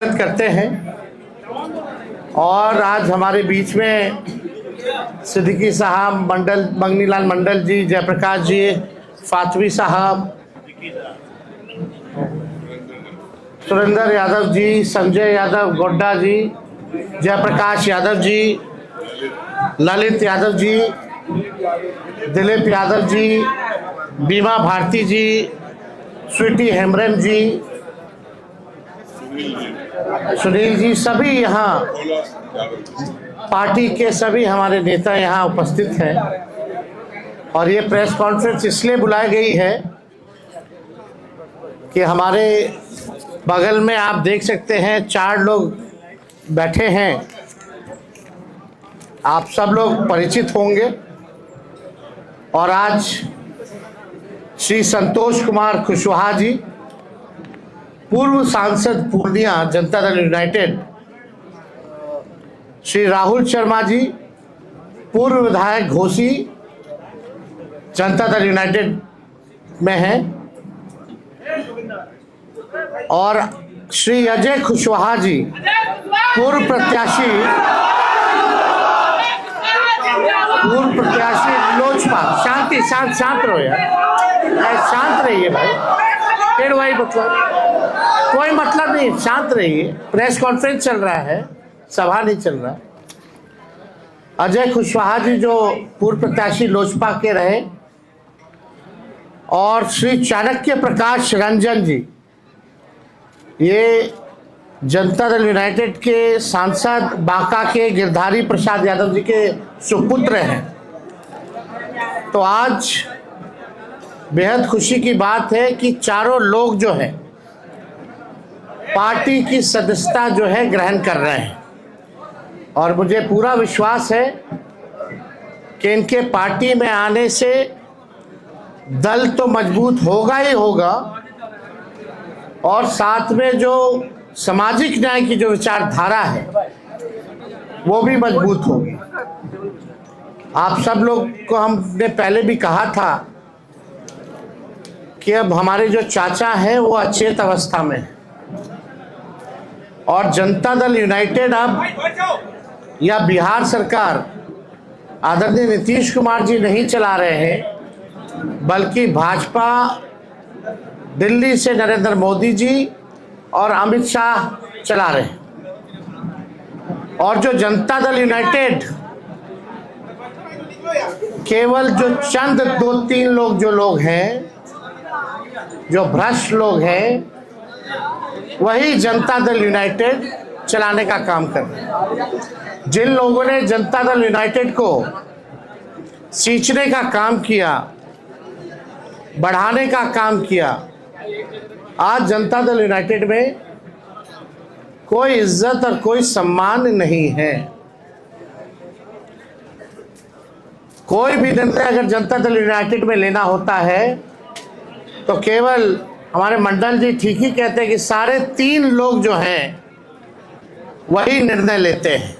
करते हैं। और आज हमारे बीच में सिद्दीकी साहब, मंगनीलाल मंडल जी, जयप्रकाश जी, फातवी साहब, सुरेंद्र यादव जी, संजय यादव गोड्डा जी, जयप्रकाश यादव जी, ललित यादव जी, दिलीप यादव जी, बीमा भारती जी, स्वीटी हेम्ब्रम जी, सुनील जी, सभी यहाँ पार्टी के सभी हमारे नेता यहाँ उपस्थित हैं। और ये प्रेस कॉन्फ्रेंस इसलिए बुलाई गई है कि हमारे बगल में आप देख सकते हैं 4 लोग बैठे हैं। आप सब लोग परिचित होंगे। और आज श्री संतोष कुमार कुशवाहा जी, पूर्व सांसद पूर्णिया जनता दल यूनाइटेड, श्री राहुल शर्मा जी, पूर्व विधायक घोसी जनता दल यूनाइटेड में हैं, और श्री अजय कुशवाहा जी, पूर्व प्रत्याशी लोजपा। शांत रहो यार, शांत रहिए भाई, फिर वही कोई मतलब नहीं, शांत रहिए। प्रेस कॉन्फ्रेंस चल रहा है, सभा नहीं चल रहा। अजय कुशवाहा जी जो पूर्व प्रत्याशी लोजपा के रहे, और श्री चाणक्य प्रकाश रंजन जी, ये जनता दल यूनाइटेड के सांसद बांका के गिरधारी प्रसाद यादव जी के सुपुत्र हैं। तो आज बेहद खुशी की बात है कि चारों लोग जो है पार्टी की सदस्यता जो है ग्रहण कर रहे हैं। और मुझे पूरा विश्वास है कि इनके पार्टी में आने से दल तो मजबूत होगा ही होगा, और साथ में जो सामाजिक न्याय की जो विचारधारा है वो भी मजबूत होगी। आप सब लोग को हमने पहले भी कहा था कि अब हमारे जो चाचा हैं वो अचेत अवस्था में है, और जनता दल यूनाइटेड अब, या बिहार सरकार आदरणीय नीतीश कुमार जी नहीं चला रहे हैं, बल्कि भाजपा दिल्ली से नरेंद्र मोदी जी और अमित शाह चला रहे हैं। और जो जनता दल यूनाइटेड केवल जो चंद 2-3 लोग जो लोग हैं, जो भ्रष्ट लोग हैं, वही जनता दल यूनाइटेड चलाने का काम कर रहे हैं। जिन लोगों ने जनता दल यूनाइटेड को सींचने का काम किया, बढ़ाने का काम किया, आज जनता दल यूनाइटेड में कोई इज्जत और कोई सम्मान नहीं है। कोई भी निर्णय अगर जनता दल यूनाइटेड में लेना होता है तो केवल हमारे मंडल जी ठीक ही कहते हैं कि सारे 3 लोग जो हैं वही निर्णय लेते हैं।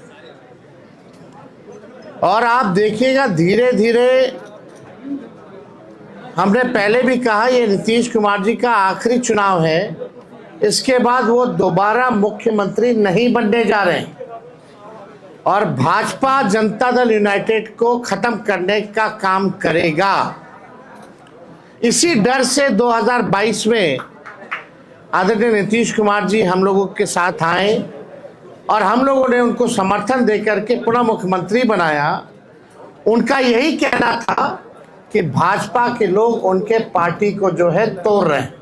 और आप देखिएगा धीरे धीरे, हमने पहले भी कहा ये नीतीश कुमार जी का आखिरी चुनाव है, इसके बाद वो दोबारा मुख्यमंत्री नहीं बनने जा रहे हैं, और भाजपा जनता दल यूनाइटेड को खत्म करने का काम करेगा। इसी डर से 2022 में आदरणीय नीतीश कुमार जी हम लोगों के साथ आए, और हम लोगों ने उनको समर्थन देकर के पुनः मुख्यमंत्री बनाया। उनका यही कहना था कि भाजपा के लोग उनके पार्टी को जो है तोड़ रहे हैं।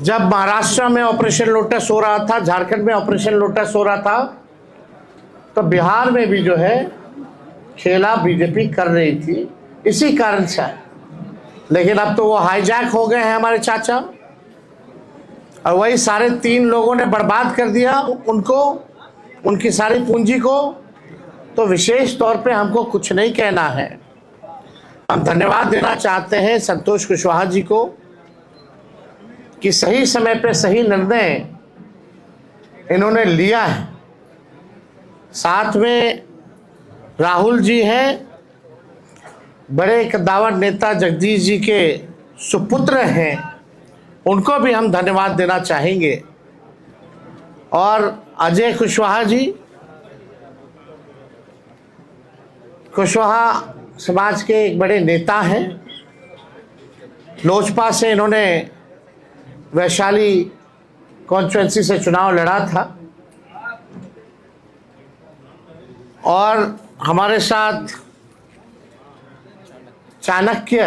जब महाराष्ट्र में ऑपरेशन लोटस हो रहा था, झारखंड में ऑपरेशन लोटस हो रहा था, तो बिहार में भी जो है खेला बीजेपी कर रही थी, इसी कारण से। लेकिन अब तो वो हाईजैक हो गए हैं हमारे चाचा, और वही सारे 3 लोगों ने बर्बाद कर दिया उनको, उनकी सारी पूंजी को। तो विशेष तौर पे हमको कुछ नहीं कहना है, हम धन्यवाद देना चाहते हैं संतोष कुशवाहा जी को कि सही समय पे सही निर्णय इन्होंने लिया है। साथ में राहुल जी हैं, बड़े कद्दावर नेता जगदीश जी के सुपुत्र हैं, उनको भी हम धन्यवाद देना चाहेंगे और अजय कुशवाहा जी, कुशवाहा समाज के एक बड़े नेता हैं। लोजपा से इन्होंने वैशाली कॉन्स्टिट्यूंसी से चुनाव लड़ा था और हमारे साथ चाणक्य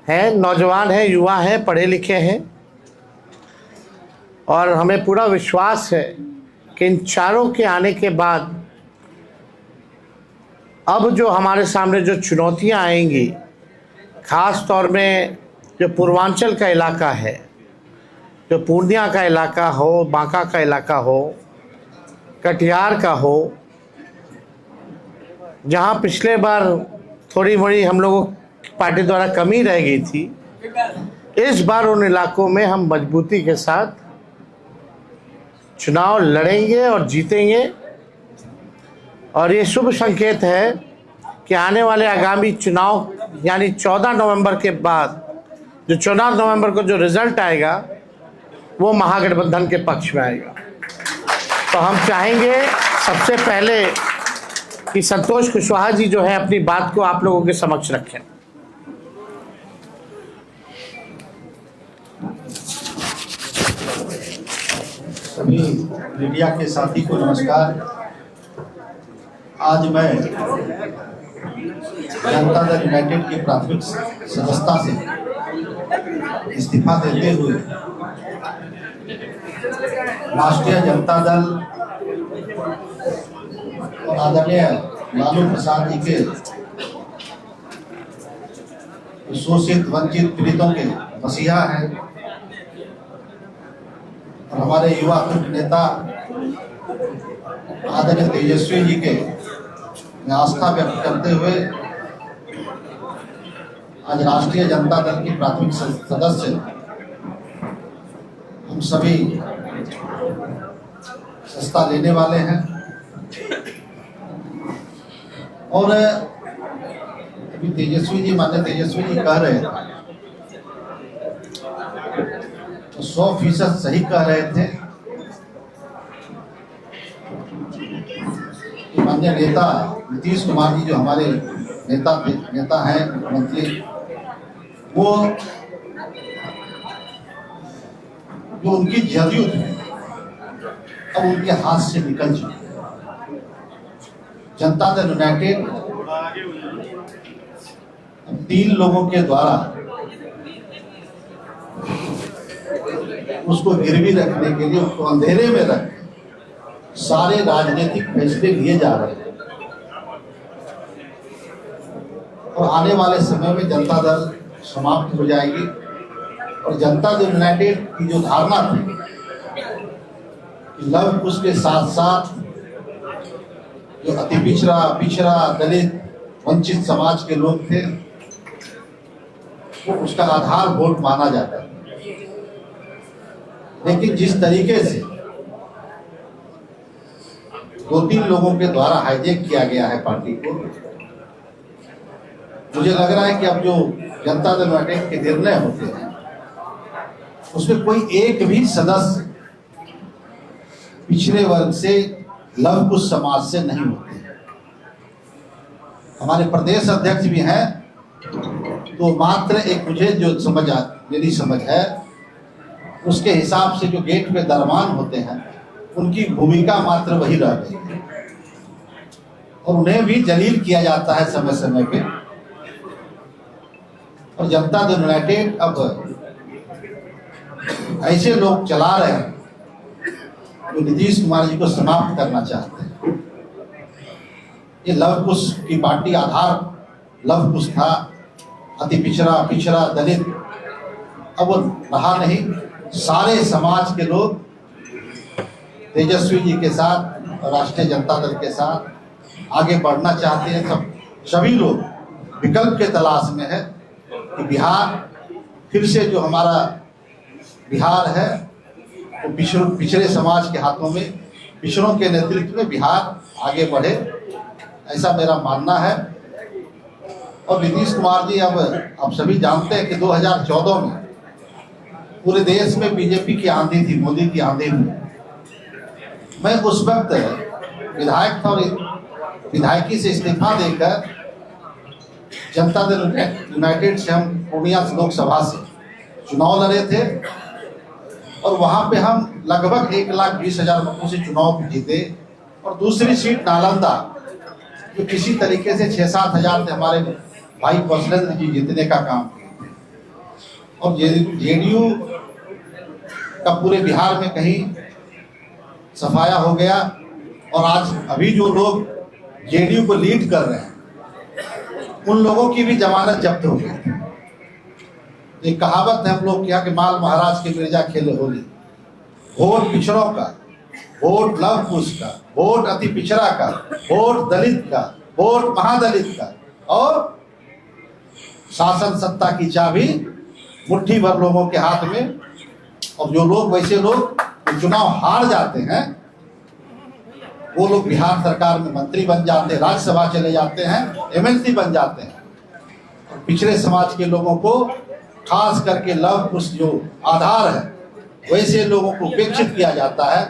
हैं, नौजवान हैं, युवा हैं, पढ़े लिखे हैं और हमें पूरा विश्वास है कि इन चारों के आने के बाद अब जो हमारे सामने जो चुनौतियां आएंगी, ख़ास तौर में जो पूर्वांचल का इलाका है, जो पूर्णिया का इलाका हो, बांका का इलाका हो, कटिहार का हो, जहां पिछले बार थोड़ी बड़ी हम लोगों की पार्टी द्वारा कमी रह गई थी, इस बार उन इलाकों में हम मजबूती के साथ चुनाव लड़ेंगे और जीतेंगे। और ये शुभ संकेत है कि आने वाले आगामी चुनाव यानी 14 नवंबर के बाद जो 14 नवंबर को जो रिजल्ट आएगा वो महागठबंधन के पक्ष में आएगा। तो हम चाहेंगे सबसे पहले कि संतोष कुशवाहा जी जो है अपनी बात को आप लोगों के समक्ष रखें। सभी मीडिया के साथी को नमस्कार। आज मैं जनता दल यूनाइटेड की प्राथमिक सदस्यता से इस्तीफा देते हुए राष्ट्रीय जनता दल और आदरणीय लालू प्रसाद जी के शोषित वंचित पीड़ितों के मसीहा हैं और हमारे युवा नेता आदरणीय तेजस्वी जी के आस्था व्यक्त करते हुए आज राष्ट्रीय जनता दल की प्राथमिक सदस्य हम सभी सस्ता लेने वाले हैं। और अभी तेजस्वी जी कह रहे थे तो 100% सही कह रहे थे। माननीय नेता नीतीश कुमार जी जो हमारे नेता हैं, मुख्यमंत्री, वो जो उनकी जदयू थी अब उनके हाथ से निकल चुकी है। जनता दल यूनाइटेड अब 3 लोगों के द्वारा उसको गिरवी रखने के लिए, उसको अंधेरे में रख सारे राजनीतिक फैसले लिए जा रहे हैं। और आने वाले समय में जनता दल समाप्त हो जाएगी और जनता दल यूनाइटेड की जो धारणा थी कि लव कुश के साथ साथ जो अति पिछड़ा दलित वंचित समाज के लोग थे वो उसका आधार वोट माना जाता है। लेकिन जिस तरीके से 2-3 लोगों के द्वारा हाईजैक किया गया है पार्टी को, मुझे लग रहा है कि अब जो जनता दल यूनाइटेड के निर्णय होते हैं उसमें कोई एक भी सदस्य पिछड़े वर्ग से, लव कुश समाज से नहीं होते। हमारे प्रदेश अध्यक्ष भी हैं तो मात्र एक मेरी समझ है उसके हिसाब से जो गेट पे दरमान होते हैं उनकी भूमिका मात्र वही रह गई है और उन्हें भी जलील किया जाता है समय समय पे। और जनता दल यूनाइटेड अब ऐसे लोग चला रहे हैं जो नीतीश कुमार जी को समाप्त करना चाहते हैं। ये लव कुश की पार्टी आधार लव कुश था, अति पिछड़ा दलित, अब वो रहा नहीं। सारे समाज के लोग तेजस्वी जी के साथ, राष्ट्रीय जनता दल के साथ आगे बढ़ना चाहते हैं। सभी लोग विकल्प के तलाश में है कि बिहार फिर से जो हमारा बिहार है वो पिछड़े समाज के हाथों में, पिछड़ों के नेतृत्व में बिहार आगे बढ़े, ऐसा मेरा मानना है। और नीतीश कुमार जी अब सभी जानते हैं कि 2014 में पूरे देश में बीजेपी की आंधी थी, मोदी की आंधी थी। मैं उस वक्त विधायक था और विधायकी से इस्तीफा देकर जनता दल यूनाइटेड से हम पूर्णिया लोकसभा से चुनाव लड़े थे और वहां पे हम लगभग 1,20,000 वोटों से चुनाव जीते। और दूसरी सीट नालंदा जो किसी तरीके से 6-7 हजार थे, हमारे भाई कौशलेंद्र जी जीतने का काम किए थे। और जेडीयू का पूरे बिहार में कहीं सफाया हो गया और आज अभी जो लोग जेडीयू को लीड कर रहे हैं उन लोगों की भी जमानत जब्त हो गई। एक कहावत है हम लोग क्या कि माल महाराज के मिर्जा खेले होली। वोट पिछड़ों का, वोट लव कुश का, वोट अति पिछड़ा का, वोट दलित का, वोट महादलित का, और शासन सत्ता की चाबी मुट्ठी भर लोगों के हाथ में। और जो लोग वैसे लोग चुनाव हार जाते हैं वो लोग बिहार सरकार में मंत्री बन जाते हैं, राज्यसभा चले जाते हैं, एमएलसी बन जाते हैं। और पिछड़े समाज के लोगों को खास करके लव कुश जो आधार है वैसे लोगों को उपेक्षित किया जाता है,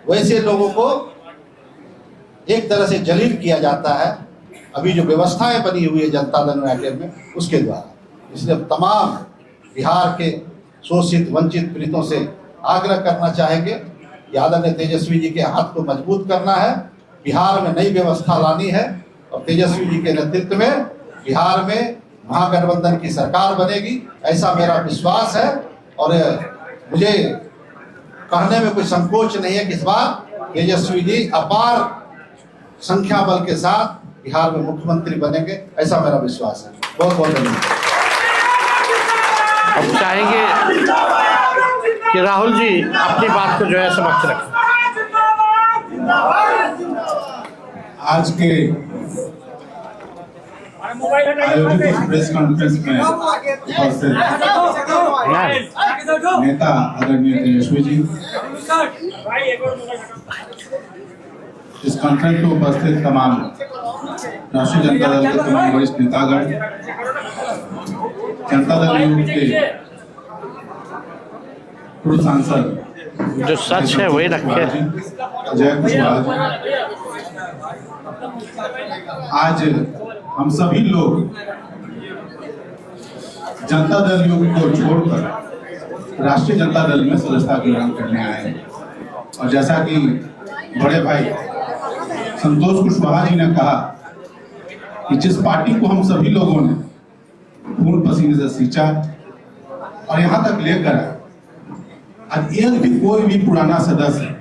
वैसे लोगों को एक तरह से जलील किया जाता है। अभी जो व्यवस्थाएं बनी हुई है जनता दल यूनाइटेड में उसके द्वारा, इसलिए तमाम बिहार के शोषित वंचित पीड़ितों से आग्रह करना चाहेंगे कि आदरणीय तेजस्वी जी के हाथ को मजबूत करना है, बिहार में नई व्यवस्था लानी है और तेजस्वी जी के नेतृत्व में बिहार में महागठबंधन की सरकार बनेगी, ऐसा मेरा विश्वास है। और मुझे कहने में कोई संकोच नहीं है कि इस बार तेजस्वी जी अपार संख्या बल के साथ बिहार में मुख्यमंत्री बनेंगे, ऐसा मेरा विश्वास है। बहुत बहुत धन्यवाद। अब चाहेंगे कि राहुल जी अपनी बात को जो है समक्ष रखें। आज के आयोजित प्रेस कॉन्फ्रेंस में उपस्थित नेता आदरणीय तेजस्वी जी, इस कॉन्फ्रेंस में उपस्थित तमाम राष्ट्रीय जनता दल के तमाम वरिष्ठ नेतागण, जनता दल यूथ के पूर्व सांसद जो सच है वही रखे। जय कुशवाहा, आज हम सभी लोग जनता दल यूथ को छोड़कर राष्ट्रीय जनता दल में सदस्यता ग्रहण करने आए हैं। और जैसा कि बड़े भाई संतोष कुशवाहा जी ने कहा कि जिस पार्टी को हम सभी लोगों ने खून पसीने से सींचा और यहाँ तक लेकर आज एक भी कोई भी पुराना सदस्य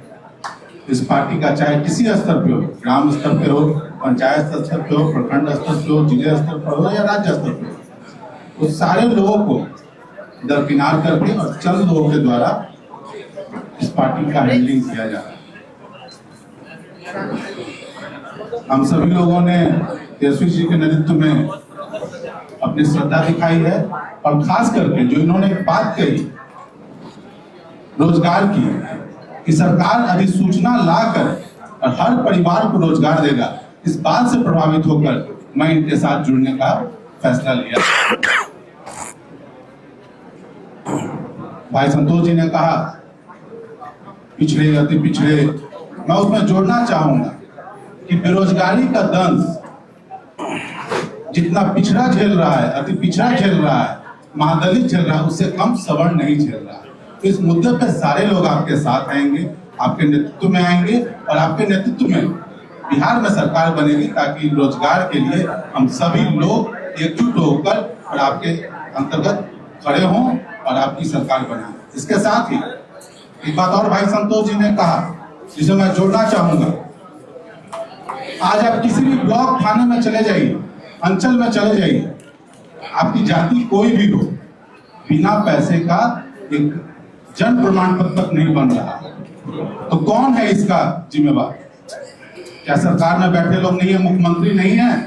इस पार्टी का, चाहे किसी स्तर पे हो, ग्राम स्तर पे हो, पंचायत स्तर पे हो, प्रखंड स्तर पे हो, जिले स्तर पर हो या राज्य स्तर पे हो, तो सारे लोगों को दरकिनार करके और चंद लोगों के द्वारा इस पार्टी का हैंडलिंग किया जा रहा है। हम सभी लोगों ने तेजस्वी जी के नेतृत्व में अपनी श्रद्धा दिखाई है और खास करके जो इन्होंने बात कही रोजगार की कि सरकार अधिसूचना लाकर और हर परिवार को रोजगार देगा, इस बात से प्रभावित होकर मैं इनके साथ जुड़ने का फैसला लिया। भाई संतोष जी ने कहा पिछड़े अति पिछड़े, मैं उसमें जोड़ना चाहूंगा कि बेरोजगारी का दंश जितना पिछड़ा झेल रहा है, अति पिछड़ा झेल रहा है, महादलित झेल रहा है, उससे कम सवर्ण नहीं झेल रहा है। तो इस मुद्दे पे सारे लोग आपके साथ आएंगे, आपके नेतृत्व में आएंगे और आपके नेतृत्व में बिहार में सरकार बनेगी ताकि रोजगार के लिए हम सभी लोग एकजुट होकर और आपके अंतर्गत खड़े हों और आपकी सरकार बनाएं। इसके साथ ही एक बात और भाई संतोष जी ने कहा जिसे मैं जोड़ना चाहूंगा, आज आप किसी भी ब्लॉक थाने में चले जाइए, अंचल में चले जाइए, आपकी जाति कोई भी हो, बिना पैसे का एक जन प्रमाण पत्र तक नहीं बन रहा। तो कौन है इसका जिम्मेवार? क्या सरकार में बैठे लोग नहीं है, मुख्यमंत्री नहीं है?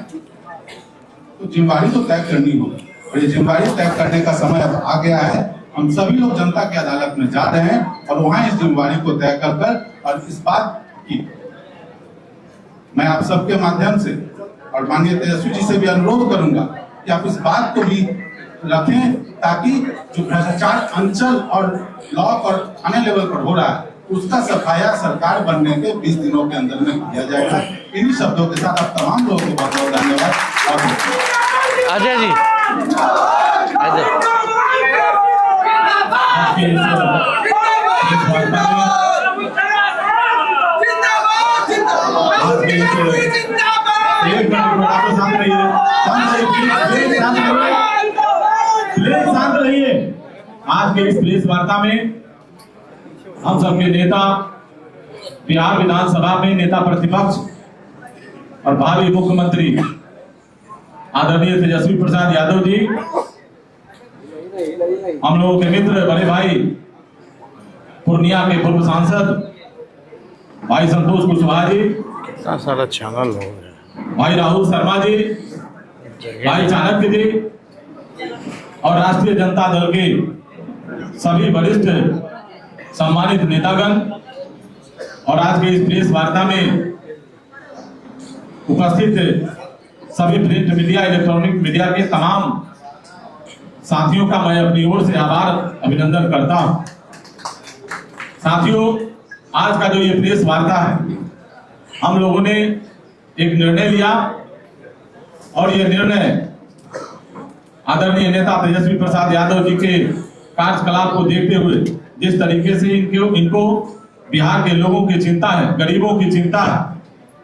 तो जिम्मेवारी तो तय करनी होगी और ये जिम्मेवारी तय करने का समय अब आ गया है। हम सभी लोग जनता की अदालत में जा रहे हैं और वहां इस जिम्मेवारी को तय कर और इस बात की मैं आप सबके माध्यम से और माननीय तेजस्वी जी से भी अनुरोध करूंगा कि आप इस बात को भी रखें ताकि जो भ्रष्टाचार अंचल और ब्लॉक और थाने लेवल पर हो रहा है उसका सफाया सरकार बनने के 20 दिनों के अंदर में किया जाएगा। इन्हीं शब्दों के साथ आप तमाम लोगों को बहुत बहुत धन्यवाद। अजय जी, अजय शांत रहिए। आज के इस प्रेस वार्ता में हम सबके नेता, बिहार विधानसभा में नेता प्रतिपक्ष और भावी मुख्यमंत्री आदरणीय तेजस्वी प्रसाद यादव जी, हम लोगों के मित्र बड़े भाई पूर्णिया के पूर्व सांसद भाई संतोष कुशवाहा जी, कितना सारा चैनल हो गया, भाई राहुल शर्मा जी, भाई चाणक्य जी और राष्ट्रीय जनता दल के सभी वरिष्ठ सम्मानित नेतागण और आज के इस प्रेस वार्ता में उपस्थित सभी प्रिंट मीडिया, इलेक्ट्रॉनिक मीडिया के तमाम साथियों का मैं अपनी ओर से आभार अभिनंदन करता हूं। साथियों, आज का जो ये प्रेस वार्ता है, हम लोगों ने एक निर्णय लिया और ये निर्णय आदरणीय नेता तेजस्वी प्रसाद यादव जी के कार्यकलाप को देखते हुए, जिस तरीके से इनको बिहार के लोगों की चिंता है, गरीबों की चिंता है,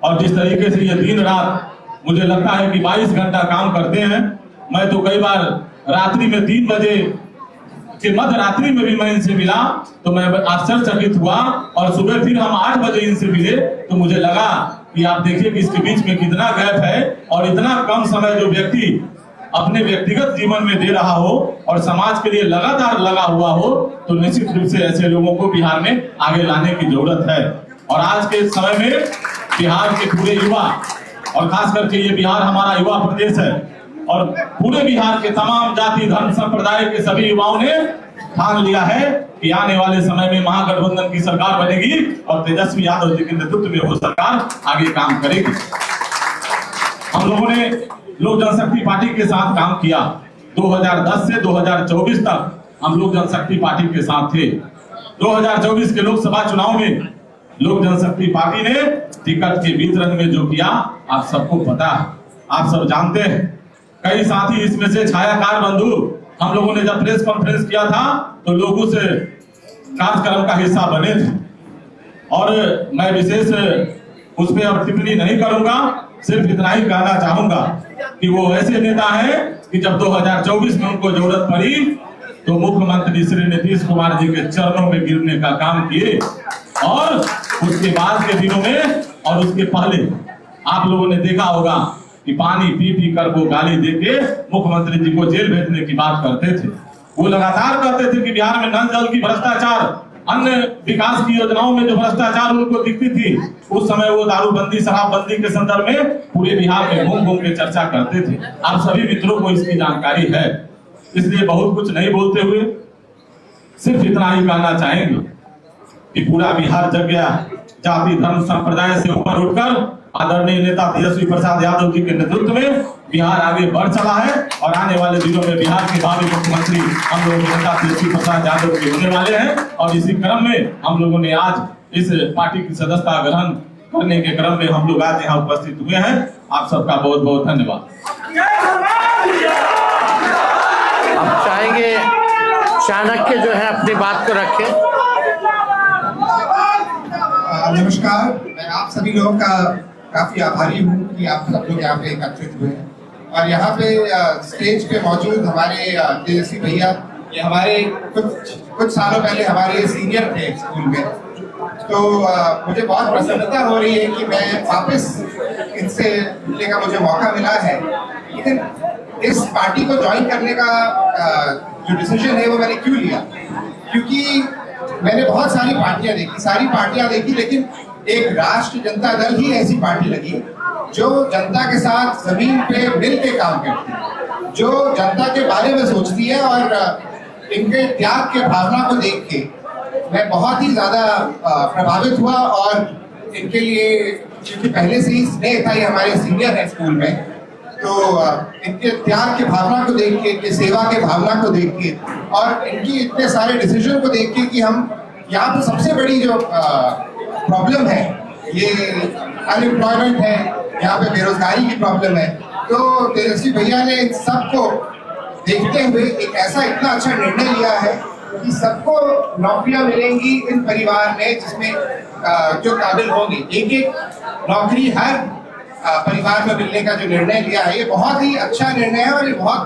और जिस तरीके से ये दिन रात मुझे लगता है कि 22 घंटा काम करते हैं। मैं तो कई बार रात्रि में 3 बजे के मध्य रात्रि में भी मैं इनसे मिला तो मैं आश्चर्यचकित हुआ, और सुबह फिर हम 8 बजे इनसे मिले तो मुझे लगा कि आप देखिए कि इसके बीच में कितना गैप है, और इतना कम समय जो व्यक्ति अपने व्यक्तिगत जीवन में दे रहा हो और समाज के लिए लगातार लगा हुआ हो, तो निश्चित रूप से ऐसे लोगों को बिहार में आगे लाने की जरूरत है। और आज के समय में बिहार के पूरे युवा, और खास करके ये बिहार हमारा युवा प्रदेश है, और पूरे बिहार के तमाम जाति धर्म संप्रदाय के सभी युवाओं ने ठान लिया है कि आने वाले समय में महागठबंधन की सरकार बनेगी और तेजस्वी यादव जी के नेतृत्व में वो सरकार आगे काम करेगी। हम लोगों ने लोक जनशक्ति पार्टी के साथ काम किया। 2010 से 2024 तक हम लोक जनशक्ति पार्टी के साथ थे। 2024 के लोकसभा चुनाव में लोक जनशक्ति पार्टी ने टिकट के वितरण में जो किया आप सबको पता है, आप सब जानते हैं। कई साथी इसमें से छायाकार बंधु, हम लोगों ने जब प्रेस कॉन्फ्रेंस किया था तो लोगों से कार्यक्रम का हिस्सा बने थे, और मैं विशेष उस पर अब टिप्पणी नहीं करूंगा, सिर्फ इतना ही कहना चाहूंगा कि वो ऐसे नेता हैं कि जब 2024 में उनको जरूरत पड़ी तो मुख्यमंत्री श्री नीतीश कुमार जी के चरणों में गिरने का काम किए, और उसके बाद के दिनों में और उसके पहले आप लोगों ने देखा होगा कि पानी पी पी कर वो गाली देके मुख्यमंत्री जी को जेल भेजने की बात करते थे। वो लगातार कहते थे कि बिहार में नल जल की भ्रष्टाचार, अन्य विकास की योजनाओं में जो भ्रष्टाचार उनको दिखती थी, उस समय वो दारूबंदी शराबबंदी के संदर्भ में पूरे बिहार में घूम घूम के चर्चा करते थे। आप सभी मित्रों को इसकी जानकारी है, इसलिए बहुत कुछ नहीं बोलते हुए सिर्फ इतना ही कहना चाहेंगे कि पूरा बिहार जग गया। जाति धर्म संप्रदाय से ऊपर उठकर आदरणीय नेता तेजस्वी प्रसाद यादव जी के नेतृत्व में बिहार आगे बढ़ चला है, और आने वाले दिनों में बिहार के भावी मुख्यमंत्री हम लोगों के नेता तेजस्वी प्रसाद यादव जी होने वाले हैं। और इसी क्रम में हम लोगों ने आज इस पार्टी की सदस्यता ग्रहण करने के क्रम में हम लोग आज यहाँ उपस्थित हुए हैं। आप सबका बहुत बहुत धन्यवाद। अब चाहेंगे चाणक्य जो है अपनी बात को रखें। नमस्कार, मैं आप सभी लोगों का काफी आभारी हूँ कि आप सब लोग यहाँ पे एकत्रित हुए हैं, और यहाँ पे स्टेज पे मौजूद हमारे तेजस्वी भैया, ये हमारे कुछ सालों पहले हमारे सीनियर थे स्कूल में, तो मुझे बहुत प्रसन्नता हो रही है कि मैं वापस इनसे मिलने का मुझे मौका मिला है। लेकिन इस पार्टी को ज्वाइन करने का जो डिसीजन है वो मैंने क्यों लिया, क्योंकि मैंने बहुत सारी पार्टियां देखी, लेकिन एक राष्ट्र जनता दल ही ऐसी पार्टी लगी जो जनता के साथ जमीन पे मिल के काम करती है, जो जनता के बारे में सोचती है, और इनके त्याग के भावना को देख के मैं बहुत ही ज्यादा प्रभावित हुआ। और इनके लिए क्योंकि पहले से ही स्नेह था, ये हमारे सीनियर है स्कूल में, तो इनके त्याग की भावना को देख के, इनके सेवा के भावना को देख के, और इनकी इतने सारे डिसीजन को देख के कि हम यहाँ पे सबसे बड़ी जो प्रॉब्लम है ये अनएम्प्लॉयमेंट है, यहाँ पे बेरोजगारी की प्रॉब्लम है। तो तेजस्वी भैया ने इन सबको देखते हुए एक ऐसा इतना अच्छा निर्णय लिया है कि सबको नौकरियां मिलेंगी इन परिवार में, जिसमें जो काबिल होंगे। एक एक नौकरी हर परिवार में मिलने का जो निर्णय लिया है, ये बहुत ही अच्छा निर्णय है और ये बहुत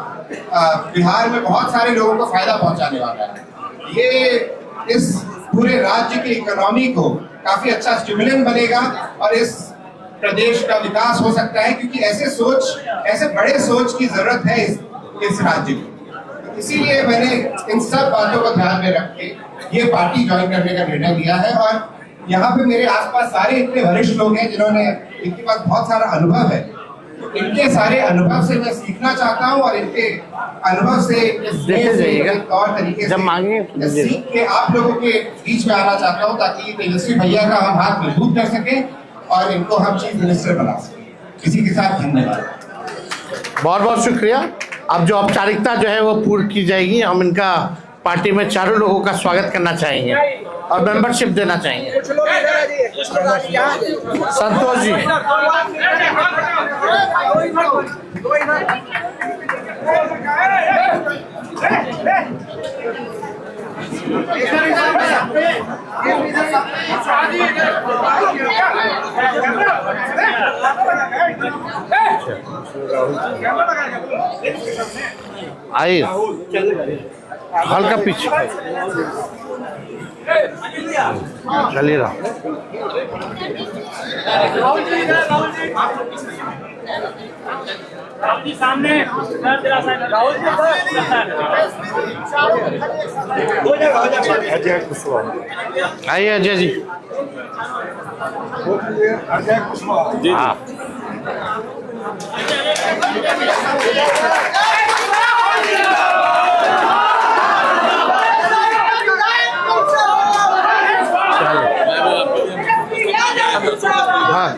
बिहार में बहुत सारे लोगों को फायदा पहुंचाने वाला है। ये इस पूरे राज्य की इकोनॉमी को काफी अच्छा स्टिमुलेंट बनेगा और इस प्रदेश का विकास हो सकता है, क्योंकि ऐसे बड़े सोच की जरूरत है इस राज्य को। इसीलिए मैंने इन सब बातों को ध्यान में रख के ये पार्टी ज्वाइन करने का निर्णय लिया है। और यहाँ पे मेरे आसपास सारे इतने वरिष्ठ लोग हैं इनके पास बहुत सारा अनुभव है। इनके सारे अनुभव से मैं सीखना चाहता हूँ और इनके अनुभव से तौर तरीके से सीख के आप लोगों के बीच में आना चाहता हूँ, ताकि तेजस्वी भैया का हम हाथ मजबूत कर सकें और इनको हम चीफ मिनिस्टर बना सकें। इसी के साथ धन्यवाद। बहुत बहुत शुक्रिया। अब जो औपचारिकता जो है वो पूर्ण की जाएगी। हम इनका पार्टी में चारों लोगों का स्वागत करना चाहेंगे और मेंबरशिप देना चाहेंगे। संतोष जी, आइए हल्का पीछे चलिए रहा। सामने आइए अजय जी। हाँ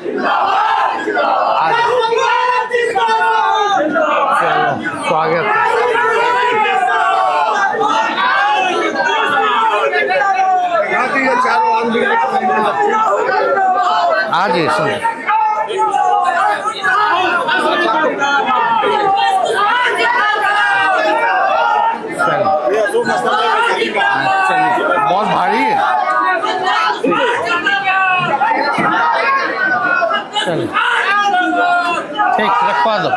स्वागत आज ही सुन बहुत भारी है। चल ठीक रखवा दो।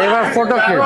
एक बार फोटो खींच।